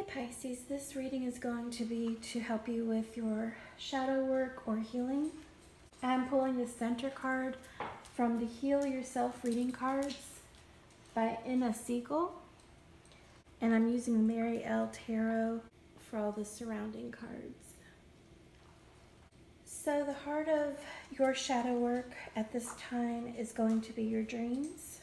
Hey Pisces, this reading is going to be to help you with your shadow work or healing. I'm pulling the center card from the Heal Yourself reading cards by Inna Siegel, and I'm using Mary L. Tarot for all the surrounding cards. So the heart of your shadow work at this time is going to be your dreams.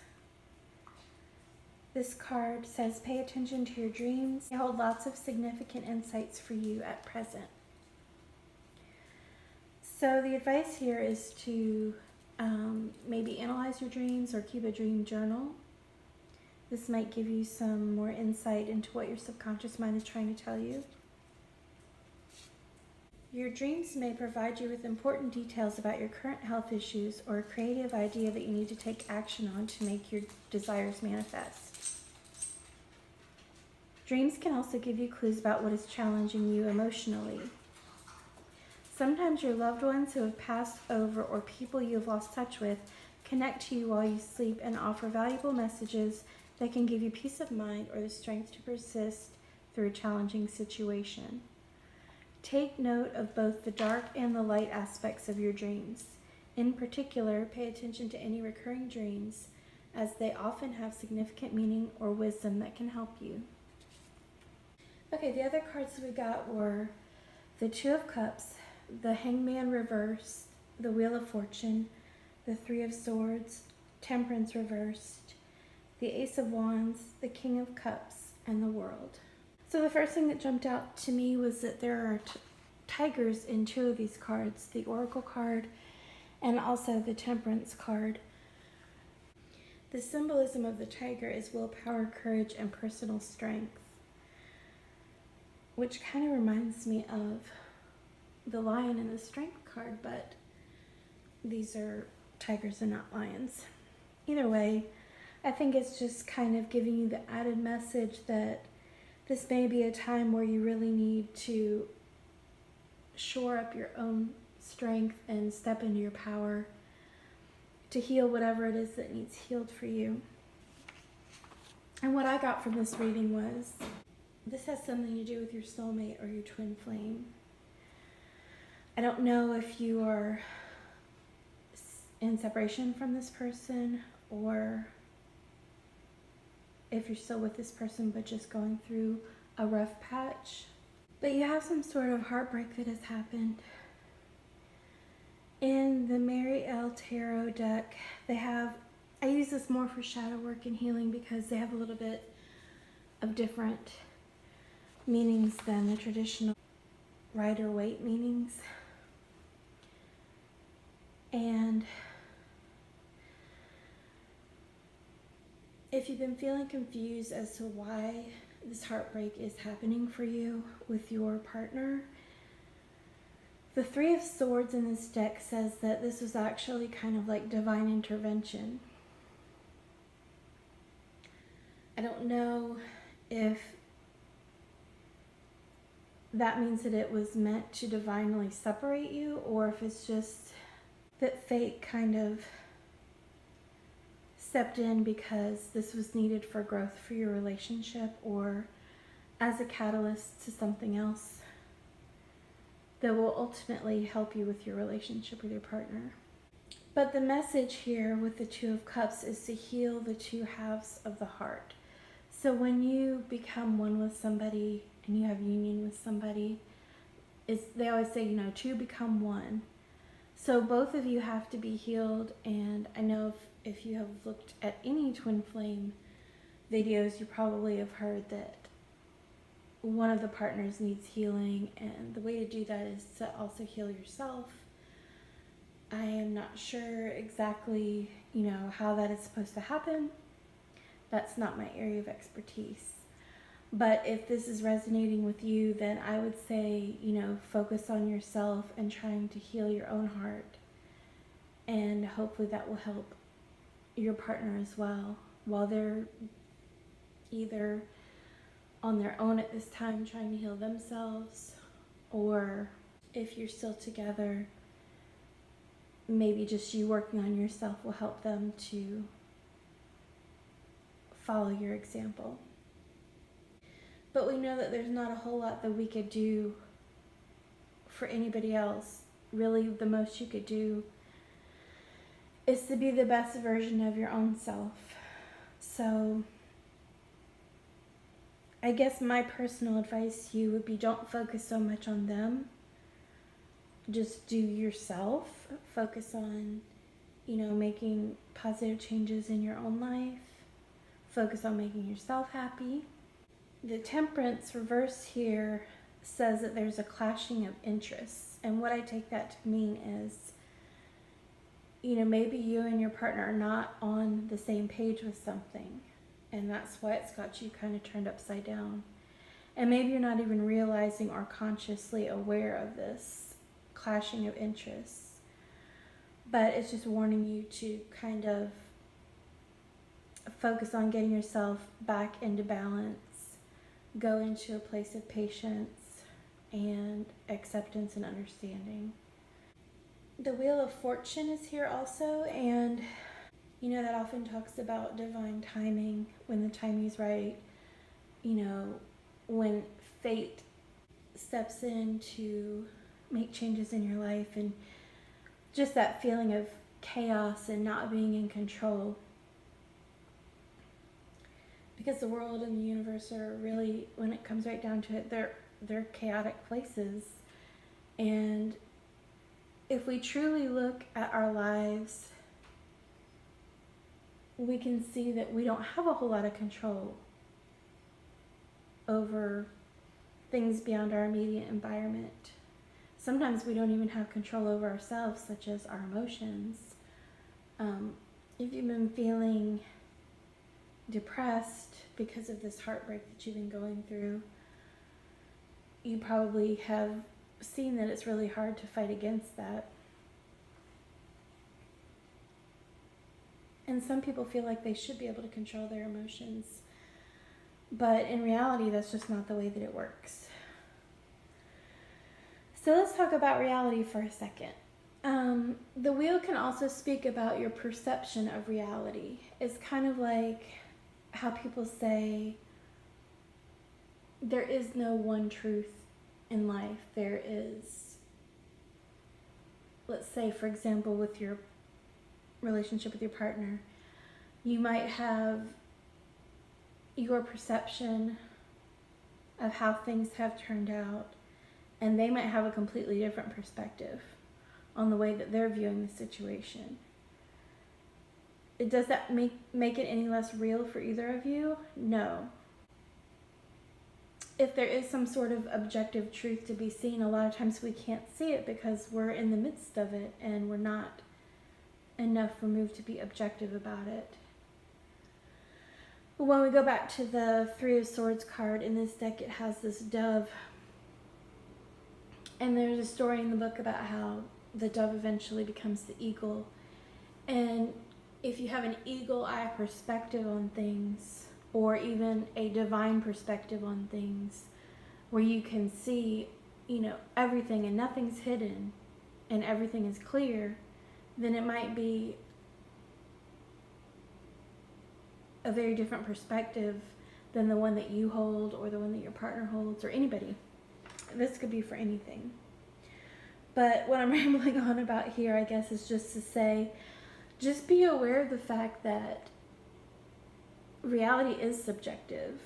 This card says, pay attention to your dreams. They hold lots of significant insights for you at present. So the advice here is to maybe analyze your dreams or keep a dream journal. This might give you some more insight into what your subconscious mind is trying to tell you. Your dreams may provide you with important details about your current health issues or a creative idea that you need to take action on to make your desires manifest. Dreams can also give you clues about what is challenging you emotionally. Sometimes your loved ones who have passed over or people you have lost touch with connect to you while you sleep and offer valuable messages that can give you peace of mind or the strength to persist through a challenging situation. Take note of both the dark and the light aspects of your dreams. In particular, pay attention to any recurring dreams, as they often have significant meaning or wisdom that can help you. Okay, the other cards we got were the Two of Cups, the Hangman reversed, the Wheel of Fortune, the Three of Swords, Temperance reversed, the Ace of Wands, the King of Cups, and the World. So the first thing that jumped out to me was that there are tigers in two of these cards, the Oracle card and also the Temperance card. The symbolism of the tiger is willpower, courage, and personal strength, which kind of reminds me of the lion and the strength card, but these are tigers and not lions. Either way, I think it's just kind of giving you the added message that this may be a time where you really need to shore up your own strength and step into your power to heal whatever it is that needs healed for you. And what I got from this reading was, this has something to do with your soulmate or your twin flame. I don't know if you are in separation from this person or if you're still with this person but just going through a rough patch. But you have some sort of heartbreak that has happened. In the Mary L. Tarot deck, I use this more for shadow work and healing because they have a little bit of different meanings than the traditional Rider-Waite meanings. And if you've been feeling confused as to why this heartbreak is happening for you with your partner, the Three of Swords in this deck says that this was actually kind of like divine intervention. I don't know if that means that it was meant to divinely separate you, or if it's just that fate kind of stepped in because this was needed for growth for your relationship or as a catalyst to something else that will ultimately help you with your relationship with your partner. But the message here with the Two of Cups is to heal the two halves of the heart. So when you become one with somebody and you have union with somebody, they always say, two become one. So both of you have to be healed, and I know if you have looked at any twin flame videos, you probably have heard that one of the partners needs healing, and the way to do that is to also heal yourself. I am not sure exactly, how that is supposed to happen. That's not my area of expertise. But if this is resonating with you, then I would say, focus on yourself and trying to heal your own heart. And hopefully that will help your partner as well, while they're either on their own at this time trying to heal themselves, or if you're still together, maybe just you working on yourself will help them to follow your example. But we know that there's not a whole lot that we could do for anybody else. Really, the most you could do is to be the best version of your own self. So I guess my personal advice to you would be, don't focus so much on them. Just do yourself. Focus on, making positive changes in your own life. Focus on making yourself happy. The Temperance reverse here says that there's a clashing of interests. And what I take that to mean is, maybe you and your partner are not on the same page with something. And that's why it's got you kind of turned upside down. And maybe you're not even realizing or consciously aware of this clashing of interests. But it's just warning you to kind of focus on getting yourself back into balance. Go into a place of patience and acceptance and understanding. The Wheel of Fortune is here also, and that often talks about divine timing, when the timing is right, when fate steps in to make changes in your life, and just that feeling of chaos and not being in control. Because the world and the universe are really, when it comes right down to it, they're chaotic places. And if we truly look at our lives, we can see that we don't have a whole lot of control over things beyond our immediate environment. Sometimes we don't even have control over ourselves, such as our emotions. If you've been feeling depressed because of this heartbreak that you've been going through, you probably have seen that it's really hard to fight against that. And some people feel like they should be able to control their emotions, but in reality, that's just not the way that it works. So let's talk about reality for a second. The wheel can also speak about your perception of reality. It's kind of like how people say there is no one truth in life. There is, let's say, for example, with your relationship with your partner, you might have your perception of how things have turned out, and they might have a completely different perspective on the way that they're viewing the situation. Does that make it any less real for either of you? No. If there is some sort of objective truth to be seen, a lot of times we can't see it because we're in the midst of it and we're not enough removed to be objective about it. When we go back to the Three of Swords card in this deck, it has this dove. And there's a story in the book about how the dove eventually becomes the eagle. And if you have an eagle eye perspective on things, or even a divine perspective on things, where you can see, everything and nothing's hidden and everything is clear, then it might be a very different perspective than the one that you hold or the one that your partner holds or anybody. This could be for anything. But what I'm rambling on about here, I guess, is just to say, just be aware of the fact that reality is subjective,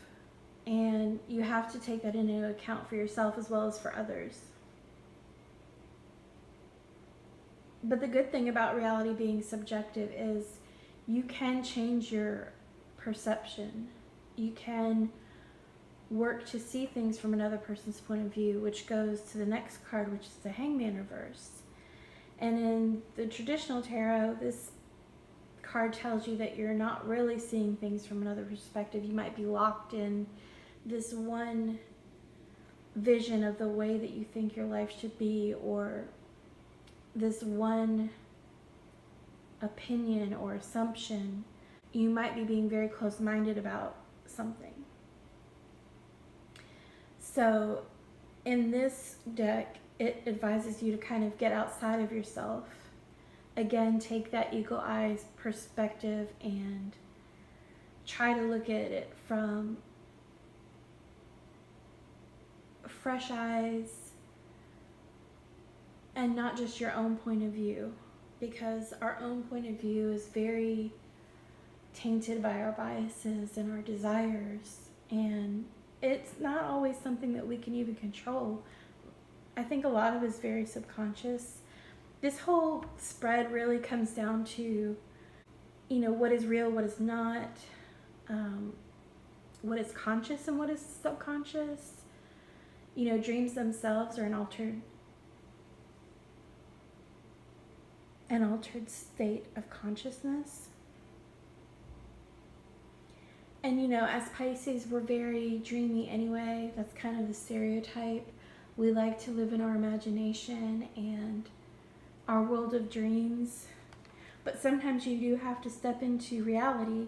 and you have to take that into account for yourself as well as for others. But the good thing about reality being subjective is you can change your perception. You can work to see things from another person's point of view, which goes to the next card, which is the Hangman reverse. And in the traditional tarot, this card tells you that you're not really seeing things from another perspective. You might be locked in this one vision of the way that you think your life should be, or this one opinion or assumption. You might be being very close-minded about something. So in this deck, it advises you to kind of get outside of yourself. Again, take that eagle eyes perspective and try to look at it from fresh eyes, and not just your own point of view, because our own point of view is very tainted by our biases and our desires, and it's not always something that we can even control. I think a lot of it is very subconscious. This whole spread really comes down to, what is real, what is not, what is conscious and what is subconscious. Dreams themselves are an altered state of consciousness. And as Pisces, we're very dreamy anyway. That's kind of the stereotype. We like to live in our imagination and our world of dreams. But sometimes you do have to step into reality.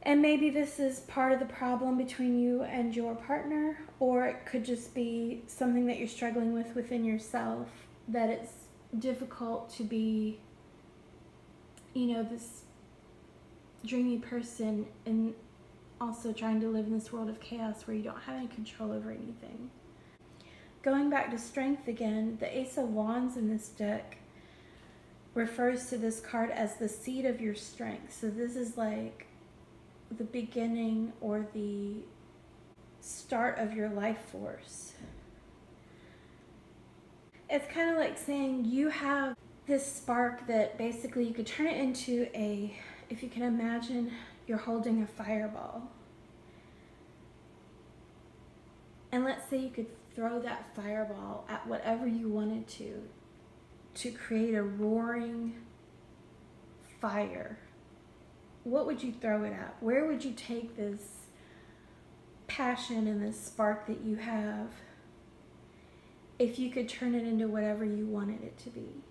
And maybe this is part of the problem between you and your partner, or it could just be something that you're struggling with within yourself, that it's difficult to be, this dreamy person and also trying to live in this world of chaos where you don't have any control over anything. Going back to strength again, the Ace of Wands in this deck refers to this card as the seed of your strength. So this is like the beginning or the start of your life force. It's kind of like saying you have this spark that basically you could turn it into if you can imagine you're holding a fireball. And let's say you could throw that fireball at whatever you wanted to create a roaring fire. What would you throw it at? Where would you take this passion and this spark that you have if you could turn it into whatever you wanted it to be?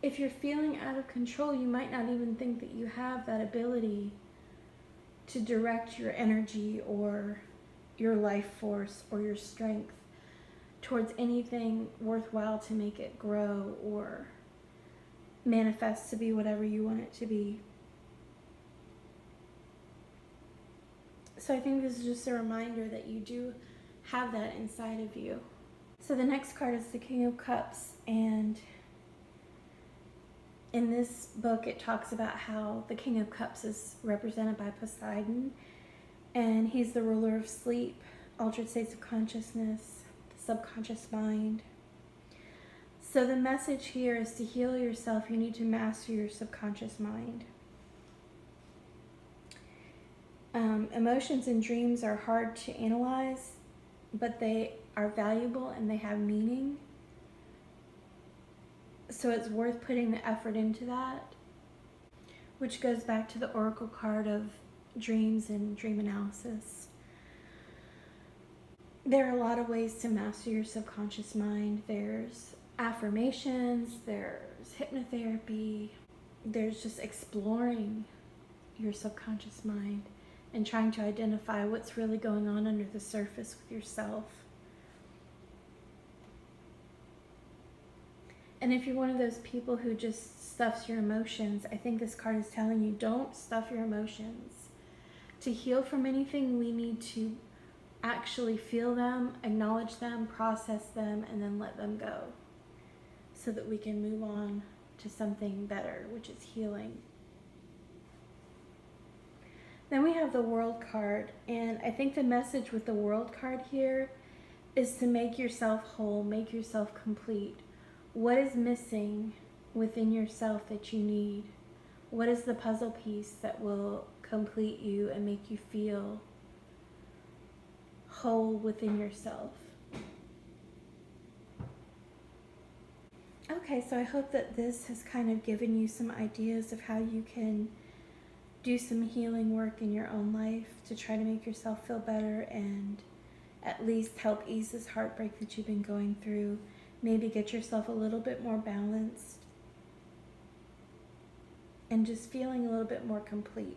If you're feeling out of control, you might not even think that you have that ability to direct your energy or your life force or your strength towards anything worthwhile to make it grow or manifest to be whatever you want it to be. So I think this is just a reminder that you do have that inside of you. So the next card is the King of Cups, and in this book it talks about how the King of Cups is represented by Poseidon, and he's the ruler of sleep, altered states of consciousness, the subconscious mind. So the message here is to heal yourself, you need to master your subconscious mind. Emotions and dreams are hard to analyze, but they are valuable and they have meaning. So it's worth putting the effort into that, which goes back to the oracle card of dreams and dream analysis. There are a lot of ways to master your subconscious mind. There's affirmations, there's hypnotherapy, there's just exploring your subconscious mind and trying to identify what's really going on under the surface with yourself. And if you're one of those people who just stuffs your emotions, I think this card is telling you, don't stuff your emotions. To heal from anything, we need to actually feel them, acknowledge them, process them, and then let them go, so that we can move on to something better, which is healing. Then we have the World card, and I think the message with the World card here is to make yourself whole, make yourself complete. What is missing within yourself that you need? What is the puzzle piece that will complete you and make you feel whole within yourself? Okay, so I hope that this has kind of given you some ideas of how you can do some healing work in your own life to try to make yourself feel better and at least help ease this heartbreak that you've been going through. Maybe get yourself a little bit more balanced and just feeling a little bit more complete.